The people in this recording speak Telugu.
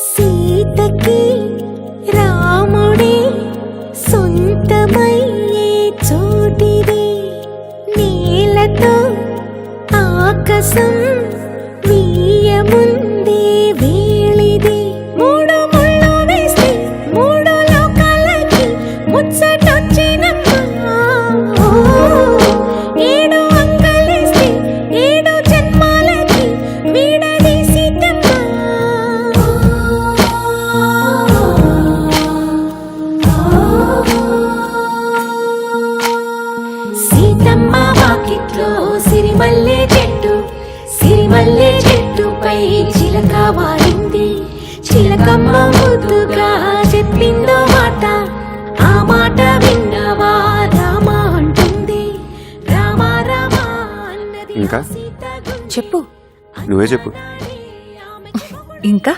సీతకి రాముడే సొంతమయ్యే చోటిది, నీలతో ఆకాశం వీయముందే వేళిది. మూడు ముళ్ళు వేస్తే మూడు లోకాలకి ముచ్చటొచ్చినమ్మా. ఏడు అంకలేస్తే ఏడు జన్మాలకి విడదీసిద్దమ్మా. సీతమ్మ వాకిట్లో సిరిమల్లె చెట్టు, సిరిమల్లె చెట్టుపై చిలక వాలింది. చిలకమ్మ ముద్దుగా చెప్పిందో మాట, ఆ మాట విన్నవా రామా అంటుంది. రామా రామా అన్నది ఇంకా? సీత. చెప్పు నువ్వే చెప్పు. ఇంకా